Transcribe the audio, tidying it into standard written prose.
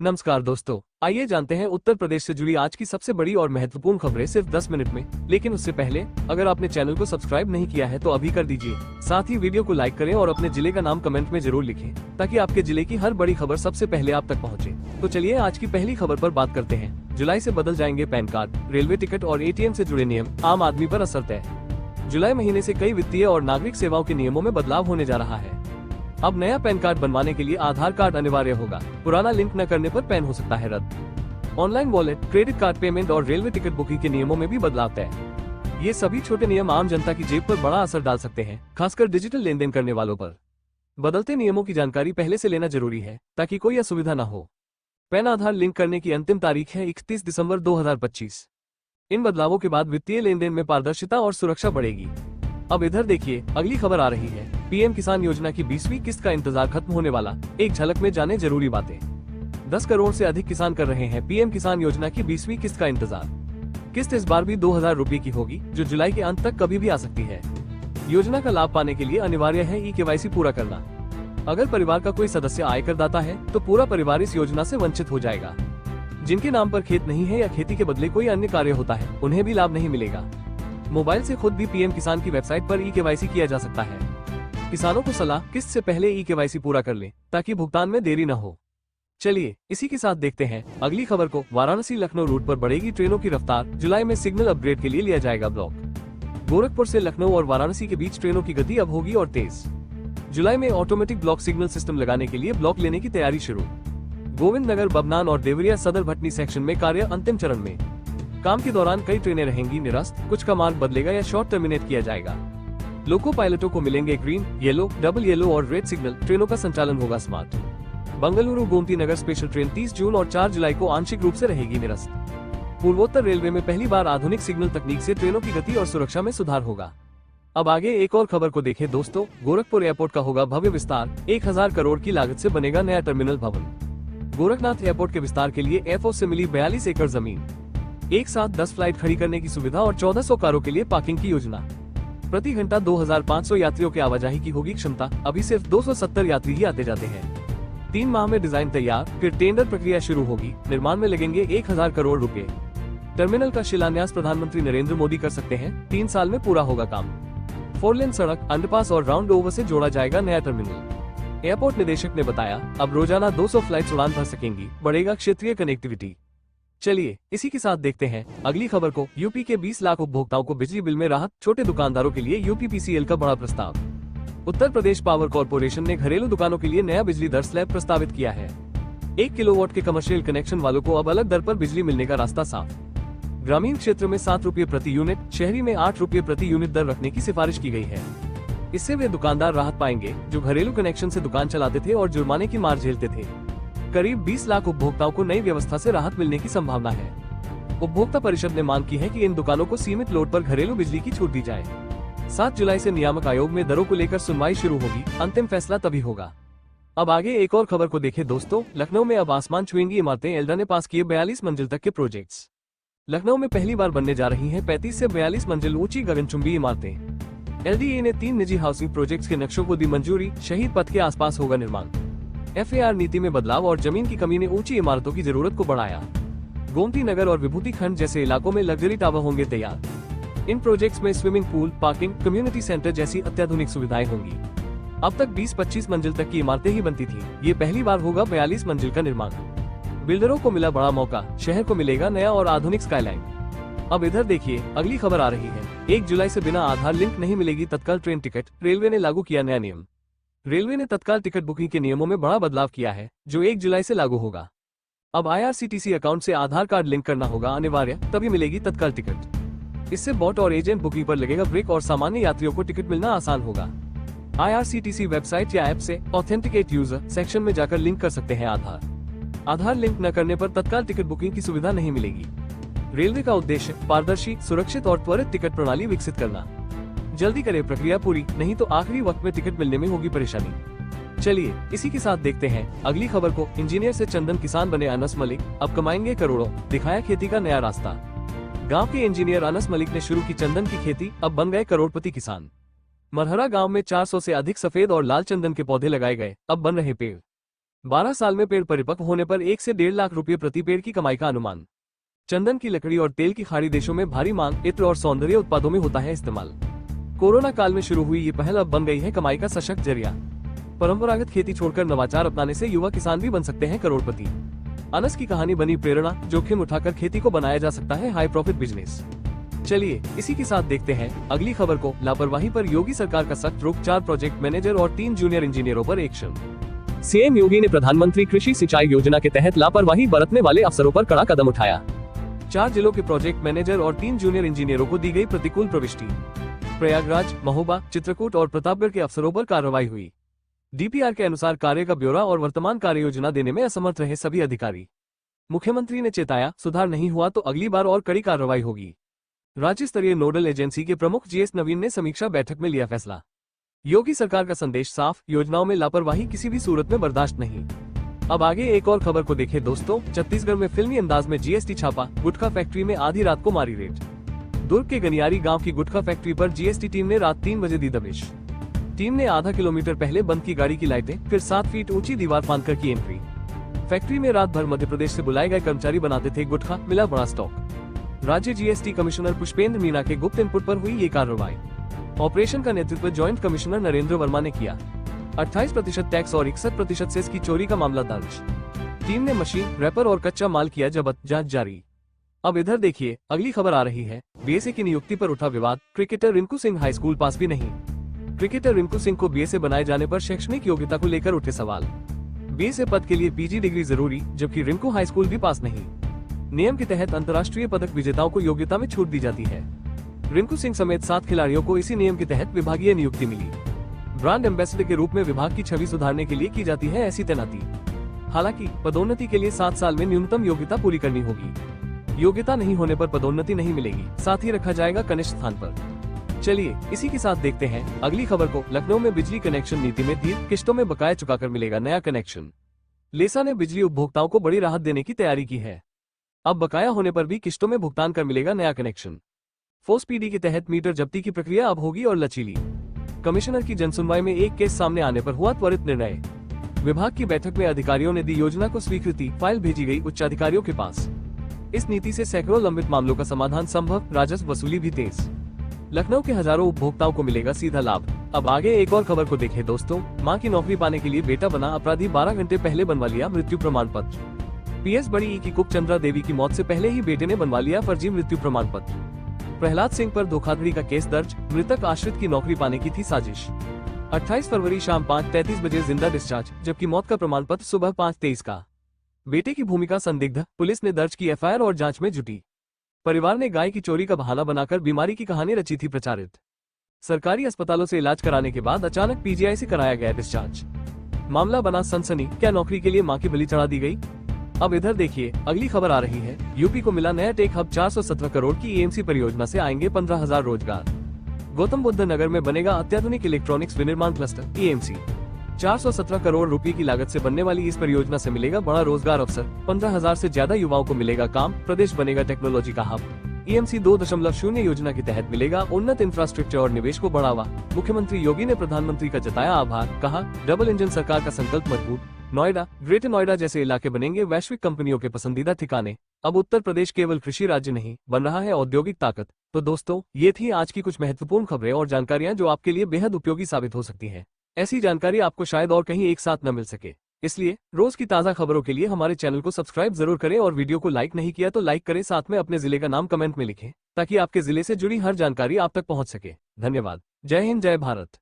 नमस्कार दोस्तों, आइए जानते हैं उत्तर प्रदेश से जुड़ी आज की सबसे बड़ी और महत्वपूर्ण खबरें सिर्फ 10 मिनट में। लेकिन उससे पहले अगर आपने चैनल को सब्सक्राइब नहीं किया है तो अभी कर दीजिए। साथ ही वीडियो को लाइक करें और अपने जिले का नाम कमेंट में जरूर लिखें ताकि आपके जिले की हर बड़ी खबर सबसे पहले आप तक पहुँचे। तो चलिए आज की पहली खबर पर बात करते हैं। जुलाई से बदल जाएंगे पैन कार्ड, रेलवे टिकट और ATM से जुड़े नियम, आम आदमी पर असर तय। जुलाई महीने से कई वित्तीय और नागरिक सेवाओं के नियमों में बदलाव होने जा रहा है। अब नया पैन कार्ड बनवाने के लिए आधार कार्ड अनिवार्य होगा। पुराना लिंक न करने पर पैन हो सकता है रद्द। Online wallet, credit card payment और रेलवे टिकट बुकिंग के नियमों में भी बदलाव तय। ये सभी छोटे नियम आम जनता की जेब पर बड़ा असर डाल सकते हैं, खासकर डिजिटल लेन देन करने वालों पर। बदलते नियमों की जानकारी पहले से लेना जरूरी है ताकि कोई असुविधा न हो। पैन आधार लिंक करने की अंतिम तारीख है 31 दिसंबर 2025। इन बदलावों के बाद वित्तीय लेन देन में पारदर्शिता और सुरक्षा बढ़ेगी। अब इधर देखिए, अगली खबर आ रही है। PM किसान योजना की 20वीं किस्त का इंतजार खत्म होने वाला, एक झलक में जाने जरूरी बातें। 10 करोड़ से अधिक किसान कर रहे हैं PM किसान योजना की 20वीं किस्त का इंतजार। किस्त इस बार भी 2000 रुपए की होगी, जो जुलाई के अंत तक कभी भी आ सकती है। योजना का लाभ पाने के लिए अनिवार्य है eKYC पूरा करना। अगर परिवार का कोई सदस्य आयकर दाता है तो पूरा परिवार इस योजना से वंचित हो जाएगा। जिनके नाम पर खेत नहीं है या खेती के बदले कोई अन्य कार्य होता है, उन्हें भी लाभ नहीं मिलेगा। मोबाइल से खुद भी PM किसान की वेबसाइट पर eKYC किया जा सकता है। किसानों को सलाह, किस्त से पहले eKYC पूरा कर लें ताकि भुगतान में देरी न हो। चलिए इसी के साथ देखते हैं अगली खबर को। वाराणसी लखनऊ रूट पर बढ़ेगी ट्रेनों की रफ्तार, जुलाई में सिग्नल अपग्रेड के लिए लिया जाएगा ब्लॉक। गोरखपुर से लखनऊ और वाराणसी के बीच ट्रेनों की गति अब होगी और तेज। जुलाई में ऑटोमेटिक ब्लॉक सिग्नल सिस्टम लगाने के लिए ब्लॉक लेने की तैयारी शुरू। गोविंद नगर, बबनान और देवरिया सदर भटनी सेक्शन में कार्य अंतिम चरण में। काम के दौरान कई ट्रेनें रहेंगी निरस्त, कुछ का मार्ग बदलेगा या शॉर्ट टर्मिनेट किया जाएगा। लोको पायलटों को मिलेंगे ग्रीन, येलो, डबल येलो और रेड सिग्नल। ट्रेनों का संचालन होगा smart. Bengaluru Gomti Nagar special train 30 जून और 4 जुलाई को आंशिक रूप से रहेगी निरस्त। पूर्वोत्तर रेलवे में पहली बार आधुनिक सिग्नल तकनीक से ट्रेनों की गति और सुरक्षा में सुधार होगा। अब आगे एक और खबर को देखें दोस्तों। गोरखपुर एयरपोर्ट का होगा भव्य विस्तार, 1000 करोड़ की लागत से बनेगा नया टर्मिनल भवन। गोरखनाथ एयरपोर्ट के विस्तार के लिए एफओ से मिली 42 एकड़ जमीन, एक साथ 10 फ्लाइट खड़ी करने की सुविधा और 1400 कारों के लिए पार्किंग की योजना। प्रति घंटा 2500 यात्रियों की आवाजाही की होगी क्षमता। अभी सिर्फ 270 यात्री ही आते जाते हैं। 3 माह में डिजाइन तैयार, फिर टेंडर प्रक्रिया शुरू होगी। निर्माण में लगेंगे 1000 करोड़ रुपए। टर्मिनल का शिलान्यास प्रधानमंत्री नरेंद्र मोदी कर सकते हैं। 3 साल में पूरा होगा काम। 4 लेन सड़क, अंडरपास और राउंड ओवर से जोड़ा जाएगा नया टर्मिनल। एयरपोर्ट निदेशक ने बताया, अब रोजाना 200 फ्लाइट उड़ान भर सकेंगी, बढ़ेगा क्षेत्रीय कनेक्टिविटी। चलिए इसी के साथ देखते हैं अगली खबर को। यूपी के 20 लाख उपभोक्ताओं को बिजली बिल में राहत, छोटे दुकानदारों के लिए UPPCL का बड़ा प्रस्ताव। उत्तर प्रदेश पावर कॉर्पोरेशन ने घरेलू दुकानों के लिए नया बिजली दर स्लैब प्रस्तावित किया है। 1 किलोवाट के कमर्शियल कनेक्शन वालों को अब अलग दर पर बिजली मिलने का रास्ता साफ। ग्रामीण क्षेत्र में 7 रुपये प्रति यूनिट, शहरी में 8 रुपये प्रति यूनिट दर रखने की सिफारिश की गई है। इससे वे दुकानदार राहत पाएंगे जो घरेलू कनेक्शन से दुकान चलाते थे और जुर्माने की मार झेलते थे। करीब 20 लाख उपभोक्ताओं को नई व्यवस्था से राहत मिलने की संभावना है। उपभोक्ता परिषद ने मांग की है कि इन दुकानों को सीमित लोड पर घरेलू बिजली की छूट दी जाए। 7 जुलाई से नियामक आयोग में दरों को लेकर सुनवाई शुरू होगी, अंतिम फैसला तभी होगा। अब आगे एक और खबर को देखें दोस्तों। लखनऊ में अब आसमान छुएंगी इमारतें, एल्डा ने पास किए 42 मंजिल तक के प्रोजेक्ट्स। लखनऊ में पहली बार बनने जा रही है 35 से 42 मंजिल ऊंची गगनचुंबी इमारतें। LDA ने 3 निजी हाउसिंग प्रोजेक्ट्स के नक्शों को दी मंजूरी। शहीद पथ के आसपास होगा निर्माण। FAR नीति में बदलाव और जमीन की कमी ने ऊंची इमारतों की जरूरत को बढ़ाया। गोमती नगर और विभूति खंड जैसे इलाकों में लग्जरी टावर होंगे तैयार। इन प्रोजेक्ट्स में swimming pool, parking, community centre जैसी अत्याधुनिक सुविधाएं होंगी। अब तक 20-25 मंजिल तक की इमारतें ही बनती थी, ये पहली बार होगा 42 मंजिल का निर्माण। बिल्डरों को मिला बड़ा मौका, शहर को मिलेगा नया और आधुनिक स्काईलाइन। अब इधर देखिए, अगली खबर आ रही है। 1 जुलाई से बिना आधार लिंक नहीं मिलेगी तत्काल ट्रेन टिकट, रेलवे ने लागू किया नया नियम। रेलवे ने तत्काल टिकट बुकिंग के नियमों में बड़ा बदलाव किया है, जो 1 जुलाई से लागू होगा। अब IRCTC अकाउंट से आधार कार्ड लिंक करना होगा अनिवार्य, तभी मिलेगी तत्काल टिकट। इससे बॉट और एजेंट बुकिंग पर लगेगा ब्रेक और सामान्य यात्रियों को टिकट मिलना आसान होगा। IRCTC वेबसाइट या ऐप से ऑथेंटिकेट यूजर सेक्शन में जाकर लिंक कर सकते हैं आधार लिंक न करने पर तत्काल टिकट बुकिंग की सुविधा नहीं मिलेगी। रेलवे का उद्देश्य पारदर्शी, सुरक्षित और त्वरित टिकट प्रणाली विकसित करना। जल्दी करें प्रक्रिया पूरी, नहीं तो आखिरी वक्त में टिकट मिलने में होगी परेशानी। चलिए इसी के साथ देखते हैं अगली खबर को। इंजीनियर से चंदन किसान बने अनस मलिक, अब कमाएंगे करोड़ों, दिखाया खेती का नया रास्ता। गांव के इंजीनियर अनस मलिक ने शुरू की चंदन की खेती, अब बन गए करोड़पति किसान। मरहरा गांव में 400 से अधिक सफेद और लाल चंदन के पौधे लगाए गए, अब बन रहे पेड़। 12 साल में पेड़ परिपक्व होने पर 1 से 1.5 लाख रुपए प्रति पेड़ की कमाई का अनुमान। चंदन की लकड़ी और तेल की खाड़ी देशों में भारी मांग, इत्र और सौंदर्य उत्पादों में होता है इस्तेमाल। कोरोना काल में शुरू हुई ये पहल अब बन गई है कमाई का सशक्त जरिया। परंपरागत खेती छोड़कर नवाचार अपनाने से युवा किसान भी बन सकते हैं करोड़पति। अनस की कहानी बनी प्रेरणा, जोखिम उठाकर खेती को बनाया जा सकता है हाई प्रॉफिट बिजनेस। चलिए इसी के साथ देखते हैं अगली खबर को। लापरवाही पर योगी सरकार का सख्त रुख, 4 प्रोजेक्ट मैनेजर और 3 जूनियर इंजीनियरों पर एक्शन। सीएम योगी ने प्रधानमंत्री कृषि सिंचाई योजना के तहत लापरवाही बरतने वाले अफसरों पर कड़ा कदम उठाया। 4 जिलों के प्रोजेक्ट मैनेजर और 3 जूनियर इंजीनियरों को दी गई प्रतिकूल प्रविष्टि। प्रयागराज, महोबा, चित्रकूट और प्रतापगढ़ के अफसरों पर कार्रवाई हुई। डीपीआर के अनुसार कार्य का ब्यौरा और वर्तमान कार्य योजना देने में असमर्थ रहे सभी अधिकारी। मुख्यमंत्री ने चेताया, सुधार नहीं हुआ तो अगली बार और कड़ी कार्रवाई होगी। राज्य स्तरीय नोडल एजेंसी के प्रमुख जीएस नवीन ने समीक्षा बैठक में लिया फैसला। योगी सरकार का संदेश साफ, योजनाओं में लापरवाही किसी भी सूरत में बर्दाश्त नहीं। अब आगे एक और खबर को देखें दोस्तों। छत्तीसगढ़ में फिल्मी अंदाज में जीएसटी छापा, गुटखा फैक्ट्री में आधी रात को मारी रेड। दुर्ग के गनियारी गांव की गुटखा फैक्ट्री पर जीएसटी टीम ने रात 3 बजे दी दबिश। टीम ने आधा किलोमीटर पहले बंद की गाड़ी की लाइटें, फिर 7 फीट ऊंची दीवार फांदकर की एंट्री। फैक्ट्री में रात भर मध्य प्रदेश से बुलाए गए कर्मचारी बनाते थे गुटखा, मिला बड़ा स्टॉक। राज्य जीएसटी कमिश्नर पुष्पेंद्र मीना के गुप्त इनपुट पर हुई ये कार्रवाई। ऑपरेशन का नेतृत्व ज्वाइंट कमिश्नर नरेंद्र वर्मा ने किया। 28% टैक्स और 61% सेस की चोरी का मामला दर्ज। टीम ने मशीन, रैपर और कच्चा माल किया जब्त, जांच जारी। अब इधर देखिए अगली खबर आ रही है। बीएसए की नियुक्ति पर उठा विवाद, cricketer Rinku Singh high school pass भी नहीं। क्रिकेटर रिंकू सिंह को बीएसए बनाए जाने पर शैक्षणिक योग्यता को लेकर उठे सवाल। बीएसए पद के लिए पीजी डिग्री जरूरी, जबकि रिंकू हाई स्कूल भी पास नहीं। नियम के तहत अंतर्राष्ट्रीय पदक विजेताओं को योग्यता में छूट दी जाती है। रिंकू सिंह समेत 7 खिलाड़ियों को इसी नियम के तहत विभागीय नियुक्ति मिली। ब्रांड एम्बेसडर के रूप में विभाग की छवि सुधारने के लिए की जाती है ऐसी तैनाती। हालांकि पदोन्नति के लिए 7 साल में न्यूनतम योग्यता पूरी करनी होगी। योग्यता नहीं होने पर पदोन्नति नहीं मिलेगी, साथ ही रखा जाएगा कनिष्ठ स्थान पर। चलिए इसी के साथ देखते हैं अगली खबर को। लखनऊ में बिजली कनेक्शन नीति में ढील, किश्तों में बकाया चुकाकर मिलेगा नया कनेक्शन। लेसा ने बिजली उपभोक्ताओं को बड़ी राहत देने की तैयारी की है। अब बकाया होने पर भी किश्तों में भुगतान कर मिलेगा नया कनेक्शन। फोर्स पीडी के तहत मीटर जब्ती की प्रक्रिया अब होगी और लचीली। कमिश्नर की जनसुनवाई में एक केस सामने आने पर हुआ त्वरित निर्णय। विभाग की बैठक में अधिकारियों ने दी योजना को स्वीकृति, फाइल भेजी गई उच्चाधिकारियों के पास। इस नीति से सैकड़ों लंबित मामलों का समाधान संभव, राजस्व वसूली भी तेज। लखनऊ के हजारों उपभोक्ताओं को मिलेगा सीधा लाभ। अब आगे एक और खबर को देखें दोस्तों। मां की नौकरी पाने के लिए बेटा बना अपराधी, 12 घंटे पहले बनवा लिया मृत्यु प्रमाण पत्र। पीएस बड़ी ई की कुक चंद्रा देवी की मौत से पहले ही बेटे ने बनवा लिया फर्जी मृत्यु प्रमाण पत्र। प्रहलाद सिंह पर धोखाधड़ी का केस दर्ज, मृतक आश्रित की नौकरी पाने की थी साजिश। 28 फरवरी शाम 5:33 बजे जिंदा डिस्चार्ज, जबकि मौत का प्रमाण पत्र सुबह 5:23 का। बेटे की भूमिका संदिग्ध, पुलिस ने दर्ज की एफआईआर और जांच में जुटी। परिवार ने गाय की चोरी का बहाना बनाकर बीमारी की कहानी रची थी प्रचारित। सरकारी अस्पतालों से इलाज कराने के बाद अचानक पीजीआई से कराया गया डिस्चार्ज। मामला बना सनसनी, क्या नौकरी के लिए मां की बलि चढ़ा दी गई? अब इधर देखिए अगली खबर आ रही है। यूपी को मिला नया टेक हब, 417 करोड़ की एएमसी परियोजना से आएंगे 15,000 रोजगार। गौतम बुद्ध नगर में बनेगा अत्याधुनिक इलेक्ट्रॉनिक्स विनिर्माण क्लस्टर ईएमसी। 417 करोड़ रुपए की लागत से बनने वाली इस परियोजना से मिलेगा बड़ा रोजगार अवसर। 15,000 से ज्यादा युवाओं को मिलेगा काम। प्रदेश बनेगा टेक्नोलॉजी का हब। ईएमसी 2.0 योजना के तहत मिलेगा उन्नत इंफ्रास्ट्रक्चर और निवेश को बढ़ावा। मुख्यमंत्री योगी ने प्रधानमंत्री का जताया आभार, कहा डबल इंजन सरकार का संकल्प मजबूत। नोएडा, ग्रेटर नोएडा जैसे इलाके बनेंगे वैश्विक कंपनियों के पसंदीदा ठिकाने। अब उत्तर प्रदेश केवल कृषि राज्य नहीं, बन रहा है औद्योगिक ताकत। तो दोस्तों ये थी आज की कुछ महत्वपूर्ण खबरें और जानकारियां जो आपके लिए बेहद उपयोगी साबित हो सकती है। ऐसी जानकारी आपको शायद और कहीं एक साथ न मिल सके, इसलिए रोज की ताज़ा खबरों के लिए हमारे चैनल को सब्सक्राइब जरूर करें और वीडियो को लाइक नहीं किया तो लाइक करें। साथ में अपने जिले का नाम कमेंट में लिखें ताकि आपके जिले से जुड़ी हर जानकारी आप तक पहुंच सके। धन्यवाद। जय हिंद, जय भारत।